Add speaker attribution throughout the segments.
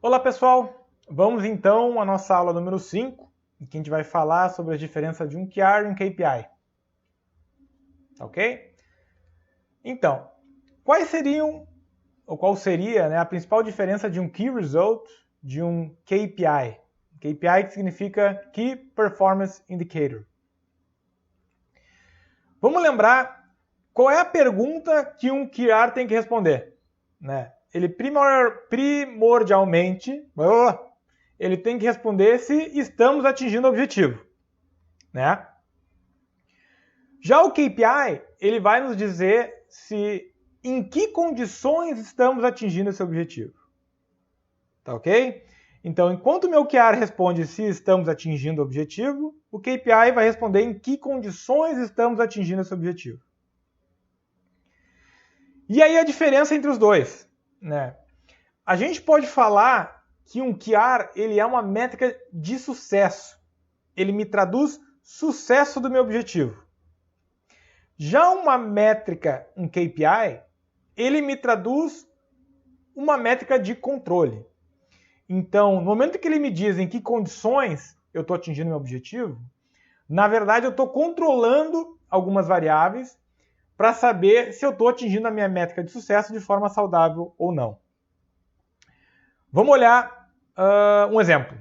Speaker 1: Olá pessoal, vamos então à nossa aula número 5, em que a gente vai falar sobre a diferença de um QR e um KPI. Ok? Então, qual seria, a principal diferença de um Key Result de um KPI? KPI que significa Key Performance Indicator. Vamos lembrar qual é a pergunta que um QR tem que responder, né? Ele primordialmente, ele tem que responder se estamos atingindo o objetivo, né? Já o KPI, ele vai nos dizer em que condições estamos atingindo esse objetivo. Tá ok? Então, enquanto o meu QR responde se estamos atingindo o objetivo, o KPI vai responder em que condições estamos atingindo esse objetivo. E aí a diferença entre os dois, né? A gente pode falar que um QR ele é uma métrica de sucesso. Ele me traduz sucesso do meu objetivo. Já uma métrica, um KPI, ele me traduz uma métrica de controle. Então, no momento que ele me diz em que condições eu estou atingindo meu objetivo, na verdade eu estou controlando algumas variáveis para saber se eu estou atingindo a minha métrica de sucesso de forma saudável ou não. Vamos olhar um exemplo.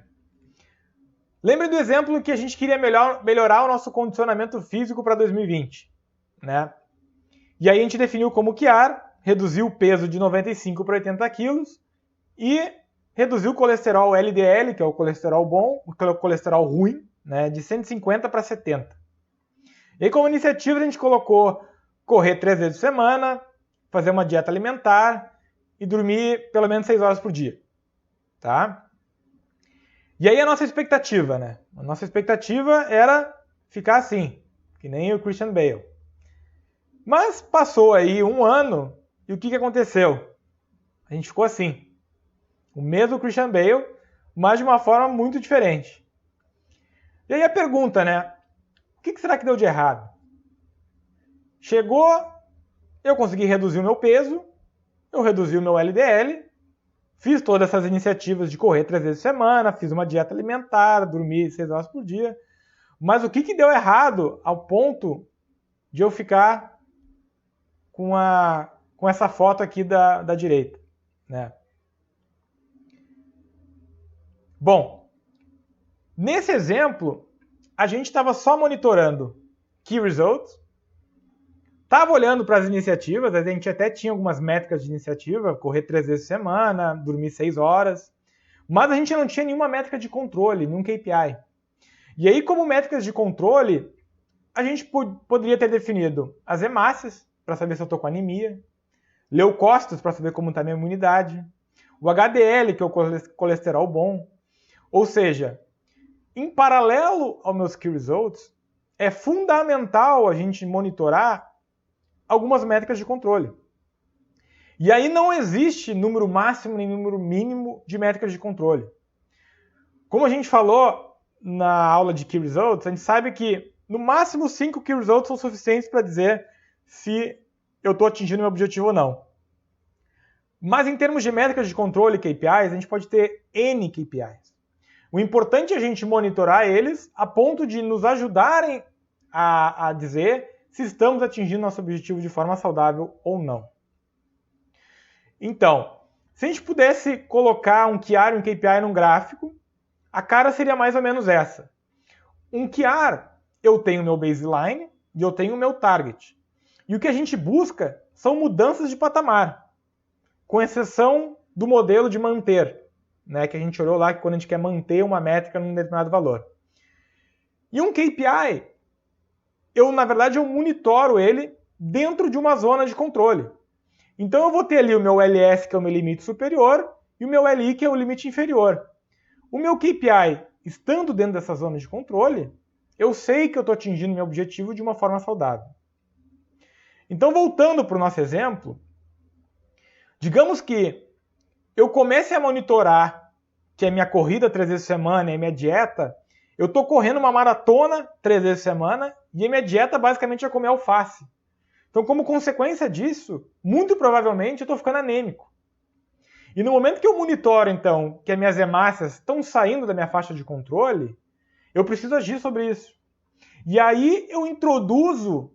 Speaker 1: Lembre do exemplo que a gente queria melhorar o nosso condicionamento físico para 2020. Né? E aí a gente definiu como QR, reduziu o peso de 95 para 80 quilos e reduziu o colesterol LDL, que é o colesterol bom, o colesterol ruim, né, de 150 para 70. E aí, como iniciativa, a gente colocou correr 3 vezes por semana, fazer uma dieta alimentar e dormir pelo menos 6 horas por dia. Tá? E aí a nossa expectativa, né? A nossa expectativa era ficar assim, que nem o Christian Bale. Mas passou aí um ano e o que aconteceu? A gente ficou assim. O mesmo Christian Bale, mas de uma forma muito diferente. E aí a pergunta, né? O que será que deu de errado? Chegou, eu consegui reduzir o meu peso, eu reduzi o meu LDL, fiz todas essas iniciativas de correr 3 vezes por semana, fiz uma dieta alimentar, dormi 6 horas por dia. Mas o que deu errado ao ponto de eu ficar com essa foto aqui da direita, né? Bom, nesse exemplo, a gente estava só monitorando Key Results, estava olhando para as iniciativas, a gente até tinha algumas métricas de iniciativa, correr 3 vezes por semana, dormir 6 horas, mas a gente não tinha nenhuma métrica de controle, nenhum KPI. E aí, como métricas de controle, a gente poderia ter definido as hemácias, para saber se eu estou com anemia, leucócitos, para saber como está a minha imunidade, o HDL, que é o colesterol bom. Ou seja, em paralelo aos meus Key Results, é fundamental a gente monitorar algumas métricas de controle. E aí não existe número máximo nem número mínimo de métricas de controle. Como a gente falou na aula de Key Results, a gente sabe que no máximo 5 Key Results são suficientes para dizer se eu estou atingindo meu objetivo ou não. Mas em termos de métricas de controle, KPIs, a gente pode ter N KPIs. O importante é a gente monitorar eles a ponto de nos ajudarem a dizer se estamos atingindo nosso objetivo de forma saudável ou não. Então, se a gente pudesse colocar um QR e um KPI num gráfico, a cara seria mais ou menos essa. Um QR, eu tenho o meu baseline e eu tenho o meu target. E o que a gente busca são mudanças de patamar, com exceção do modelo de manter, né, que a gente olhou lá que quando a gente quer manter uma métrica num determinado valor. E um KPI, na verdade, eu monitoro ele dentro de uma zona de controle. Então eu vou ter ali o meu LS, que é o meu limite superior, e o meu LI, que é o limite inferior. O meu KPI, estando dentro dessa zona de controle, eu sei que eu estou atingindo meu objetivo de uma forma saudável. Então, voltando para o nosso exemplo, digamos que eu comece a monitorar que a minha corrida 3 vezes por semana e a minha dieta, eu estou correndo uma maratona 3 vezes por semana e a minha dieta basicamente é comer alface. Então, como consequência disso, muito provavelmente eu estou ficando anêmico. E no momento que eu monitoro, então, que as minhas hemácias estão saindo da minha faixa de controle, eu preciso agir sobre isso. E aí eu introduzo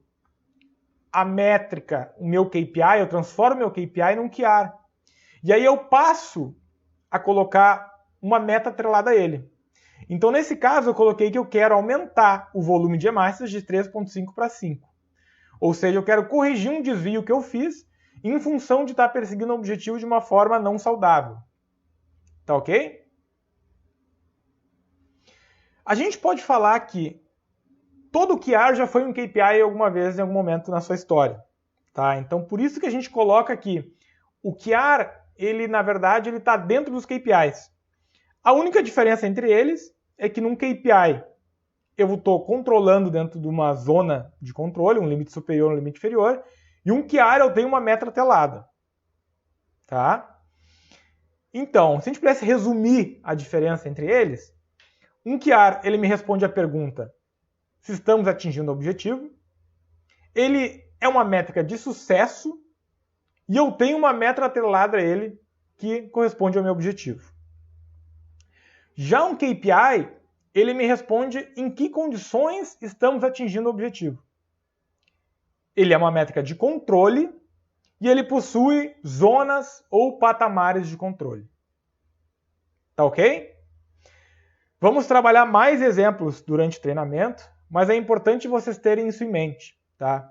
Speaker 1: a métrica, o meu KPI, eu transformo o meu KPI num QR. E aí eu passo a colocar uma meta atrelada a ele. Então, nesse caso, eu coloquei que eu quero aumentar o volume de hemácias de 3,5 para 5. Ou seja, eu quero corrigir um desvio que eu fiz em função de estar perseguindo o objetivo de uma forma não saudável. Tá ok? A gente pode falar que todo QR já foi um KPI alguma vez, em algum momento na sua história. Tá? Então, por isso que a gente coloca aqui, o QR, ele, na verdade, ele está dentro dos KPIs. A única diferença entre eles é que num KPI eu estou controlando dentro de uma zona de controle, um limite superior, um limite inferior, e um QR eu tenho uma meta atrelada. Tá? Então, se a gente pudesse resumir a diferença entre eles, um QR ele me responde a pergunta se estamos atingindo o objetivo, ele é uma métrica de sucesso e eu tenho uma meta atrelada a ele que corresponde ao meu objetivo. Já um KPI, ele me responde em que condições estamos atingindo o objetivo. Ele é uma métrica de controle e ele possui zonas ou patamares de controle. Tá ok? Vamos trabalhar mais exemplos durante o treinamento, mas é importante vocês terem isso em mente. Tá?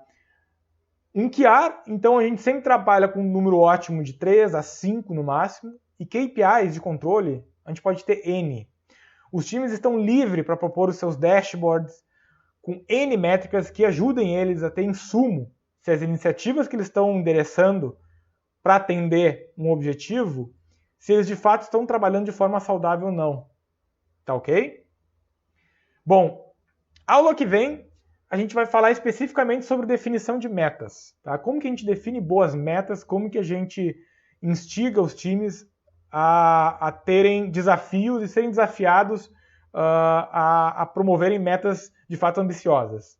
Speaker 1: Um QR, então a gente sempre trabalha com um número ótimo de 3 a 5 no máximo, e KPIs de controle, a gente pode ter N. Os times estão livres para propor os seus dashboards com N métricas que ajudem eles a ter insumo se as iniciativas que eles estão endereçando para atender um objetivo, se eles de fato estão trabalhando de forma saudável ou não. Tá ok? Bom, aula que vem a gente vai falar especificamente sobre definição de metas. Tá? Como que a gente define boas metas, como que a gente instiga os times a terem desafios e serem desafiados a promoverem metas de fato ambiciosas.